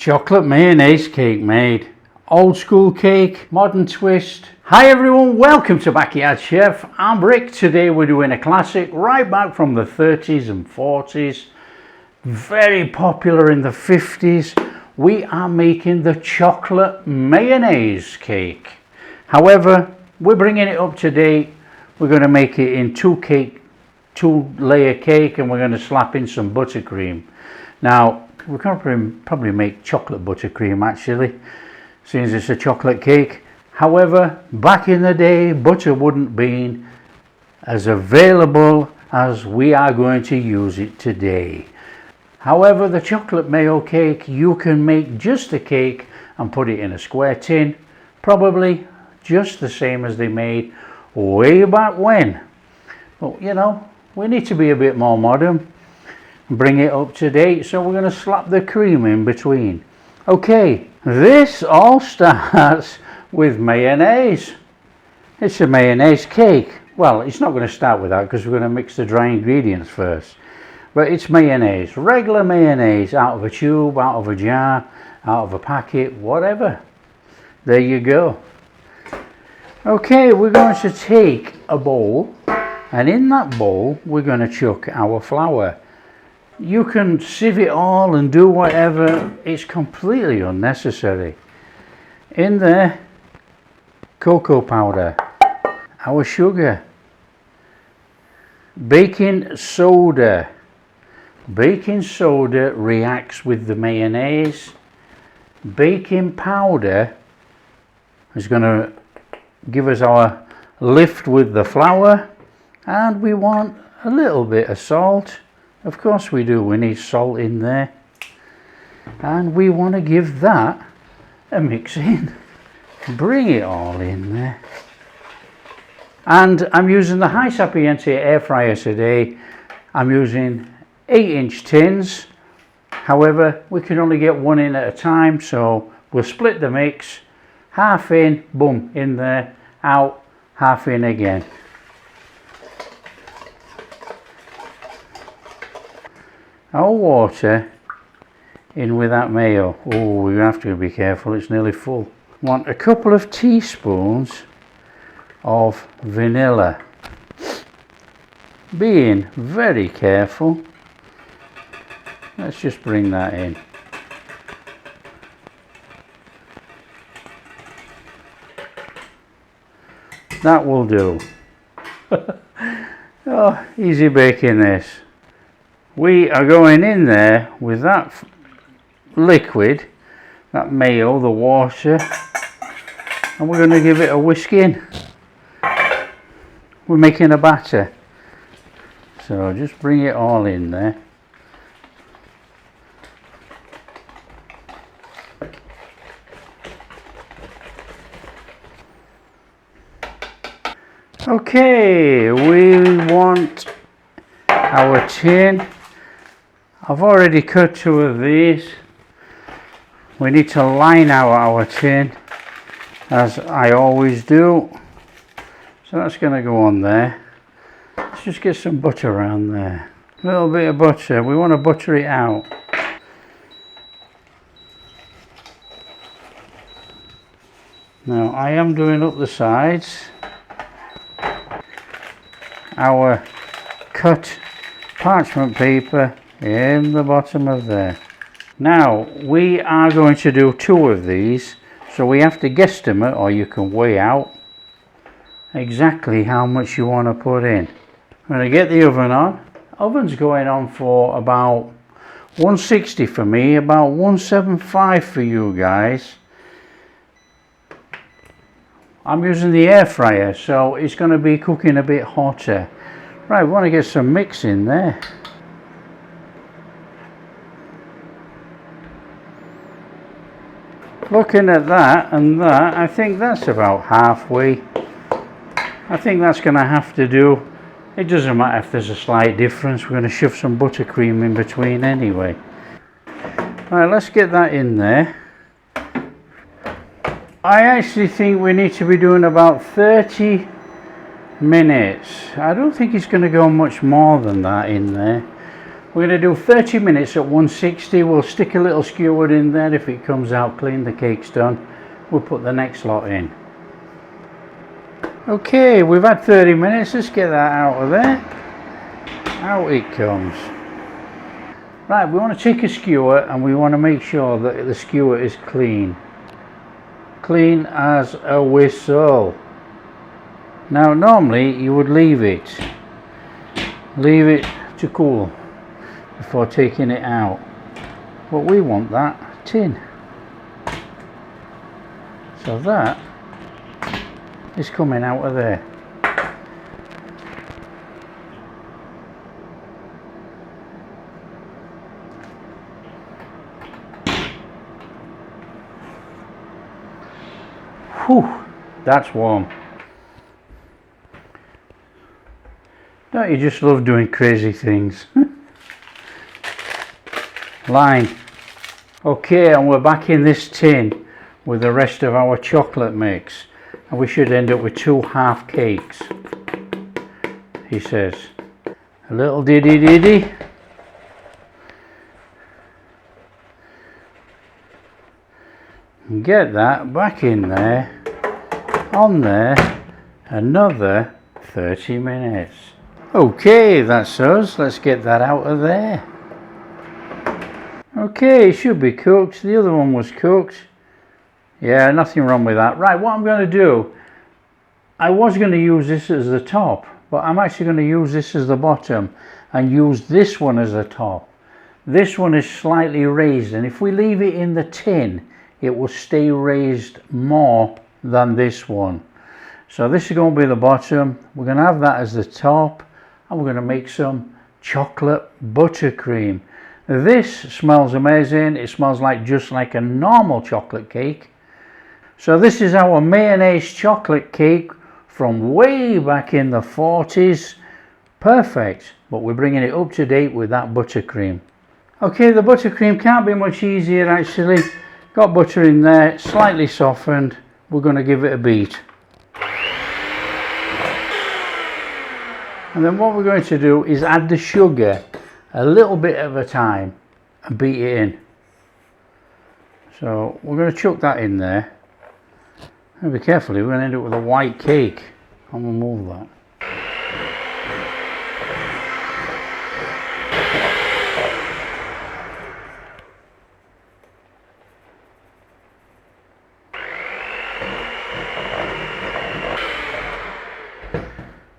chocolate mayonnaise cake made. Old school cake, modern twist. Hi everyone, welcome to Backyard Chef. I'm Rick. Today we're doing a classic right back from the 30s and 40s. Very popular in the 50s. We are making the chocolate mayonnaise cake. However, we're bringing it up to date. We're going to make it in two layer cake, and we're going to slap in some buttercream. Now, we're going to probably make chocolate buttercream actually, since it's a chocolate cake. However, back in the day, butter wouldn't be as available as we are going to use it today. However, the chocolate mayo cake, you can make just a cake and put it in a square tin, probably just the same as they made way back when. But you know, we need to be a bit more modern and bring it up to date, so we're going to slap the cream in between. Okay, this all starts with mayonnaise. It's a mayonnaise cake. Well, it's not going to start with that because we're going to mix the dry ingredients first. But it's mayonnaise, regular mayonnaise, out of a tube, out of a jar, out of a packet, whatever. There you go. Okay, we're going to take a bowl, and in that bowl we're going to chuck our flour. You can sieve it all and do whatever, it's completely unnecessary. In there, cocoa powder, our sugar, baking soda. Baking soda reacts with the mayonnaise. Baking powder is going to give us our lift with the flour, and we want a little bit of salt. Of course we do, we need salt in there, and we want to give that a mix in. Bring it all in there. And I'm using the high sapienza air fryer today. I'm using 8-inch tins. However, we can only get one in at a time, so we'll split the mix, half in, boom, in there, out, half in again. Our water in with that mayo. Oh, we have to be careful, it's nearly full. Want a couple of teaspoons of vanilla. Being very careful. Let's just bring that in. That will do. Oh, easy baking this. We are going in there with that liquid, that mayo, the water, and we're going to give it a whisk in. We're making a batter, so just bring it all in there. Okay, we want our tin. I've already cut 2 of these. We need to line out our tin, as I always do. So that's going to go on there. Let's just get some butter around there. A little bit of butter. We want to butter it out. Now I am doing up the sides. Our cut parchment paper in the bottom of there. Now we are going to do 2 of these, so we have to guesstimate, or you can weigh out exactly how much you want to put in. I'm going to get the oven on. Oven's going on for about 160 for me, about 175 for you guys. I'm using the air fryer, so it's going to be cooking a bit hotter. Right, we want to get some mix in there. Looking at that and that, I think that's about halfway. I think that's going to have to do. It doesn't matter if there's a slight difference. We're going to shove some buttercream in between anyway. Right, let's get that in there. I actually think we need to be doing about 30 minutes. I don't think it's going to go much more than that in there. We're going to do 30 minutes at 160. We'll stick a little skewer in there. If it comes out clean, the cake's done. We'll put the next lot in. Okay, we've had 30 minutes. Let's get that out of there. Out it comes. Right, we want to take a skewer and we want to make sure that the skewer is clean. Clean as a whistle. Now normally you would leave it to cool before taking it out, but we want that tin. So that is coming out of there. Whew, that's warm. Don't you just love doing crazy things? Line. Okay, and we're back in this tin with the rest of our chocolate mix, and we should end up with 2 half cakes, he says. A little diddy. And get that back in there, on there, another 30 minutes. Okay, that's us. Let's get that out of there. Okay, it should be cooked. The other one was cooked. Yeah, nothing wrong with that. Right, what I'm going to do, I was going to use this as the top, but I'm actually going to use this as the bottom and use this one as the top. This one is slightly raised, and if we leave it in the tin, it will stay raised more than this one. So this is going to be the bottom. We're going to have that as the top, and we're going to make some chocolate buttercream. This smells amazing. It smells like just like a normal chocolate cake. So this is our mayonnaise chocolate cake from way back in the 40s. Perfect, but we're bringing it up to date with that buttercream. Okay, the buttercream can't be much easier actually. Got butter in there, slightly softened. We're going to give it a beat. And then what we're going to do is add the sugar a little bit at a time and beat it in. So we're going to chuck that in there. And be careful, we're going to end up with a white cake. I'm going to move that.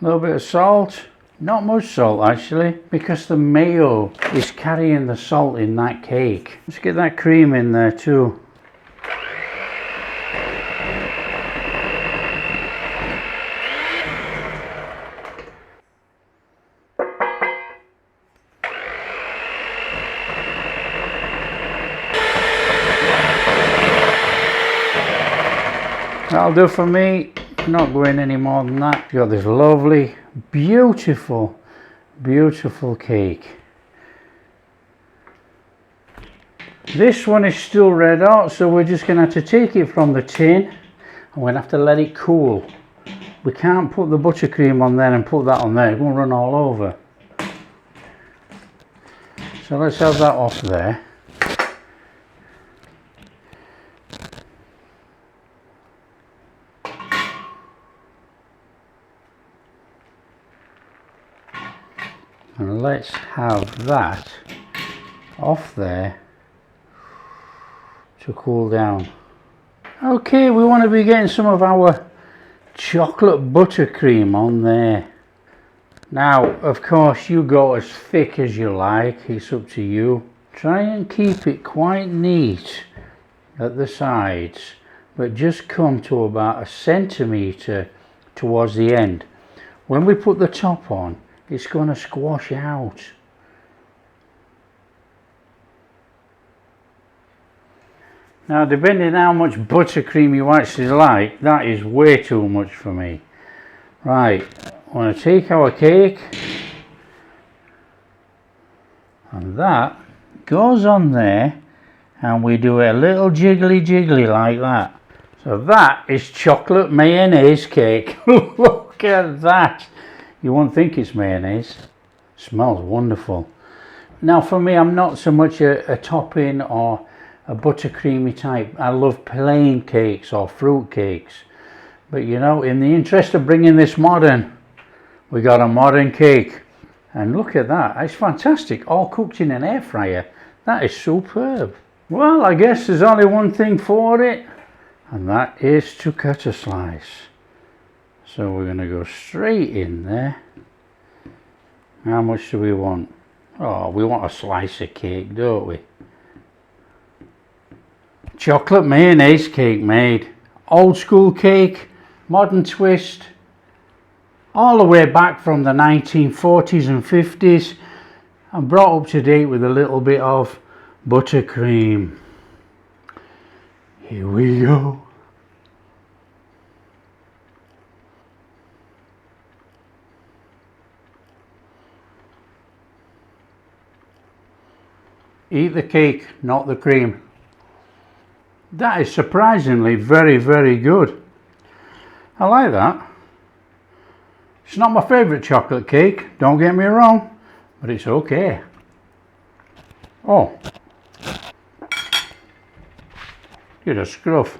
A little bit of salt, not much salt actually, because the mayo is carrying the salt in that cake. Let's get that cream in there too. That'll do for me. Not going any more than that. You've got this lovely, beautiful cake. This one is still red hot, so we're just going to have to take it from the tin and we're going to have to let it cool. We can't put the buttercream on there and put that on there. It's going to run all over. So let's have that off there. And let's have that off there to cool down. Okay, we want to be getting some of our chocolate buttercream on there. Now, of course, you go as thick as you like, it's up to you. Try and keep it quite neat at the sides, but just come to about 1 centimetre towards the end. When we put the top on, it's going to squash out. Now, depending on how much buttercream you actually like, that is way too much for me. Right, I want to take our cake, and that goes on there, and we do a little jiggly like that. So that is chocolate mayonnaise cake. Look at that. You won't think it's mayonnaise. Smells wonderful. Now for me, I'm not so much a topping or a buttercreamy type. I love plain cakes or fruit cakes. But you know, in the interest of bringing this modern, we got a modern cake. And look at that, it's fantastic, all cooked in an air fryer. That is superb. Well, I guess there's only one thing for it, and that is to cut a slice. So we're going to go straight in there. How much do we want? Oh, we want a slice of cake, don't we? Chocolate mayonnaise cake made. Old school cake, modern twist. All the way back from the 1940s and 50s. And brought up to date with a little bit of buttercream. Here we go. Eat the cake, not the cream. That is surprisingly very, very good. I like that. It's not my favourite chocolate cake, don't get me wrong, but it's okay. Oh, get a scruff.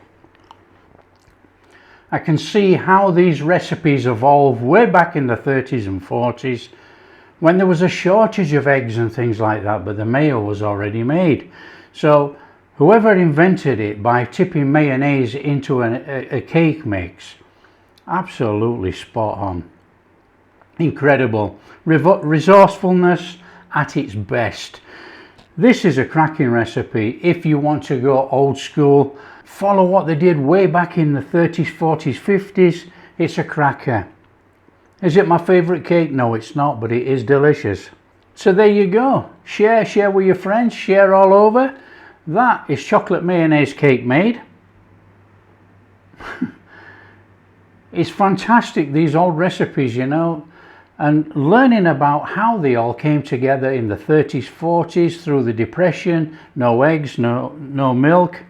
I can see how these recipes evolved way back in the 30s and 40s when there was a shortage of eggs and things like that, but the mayo was already made. So whoever invented it by tipping mayonnaise into a cake mix, absolutely spot on. Incredible. Resourcefulness at its best. This is a cracking recipe if you want to go old school, follow what they did way back in the 30s, 40s, 50s. It's a cracker. Is it my favourite cake? No, it's not, but it is delicious. So there you go. Share with your friends, share all over. That is chocolate mayonnaise cake made. It's fantastic, these old recipes, you know, and learning about how they all came together in the 30s, 40s through the Depression. No eggs, no milk.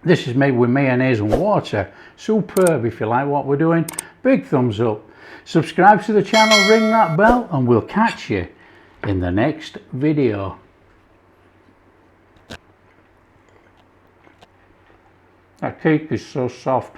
This is made with mayonnaise and water. Superb. If you like what we're doing, big thumbs up. Subscribe to the channel, ring that bell, and we'll catch you in the next video. That cake is so soft.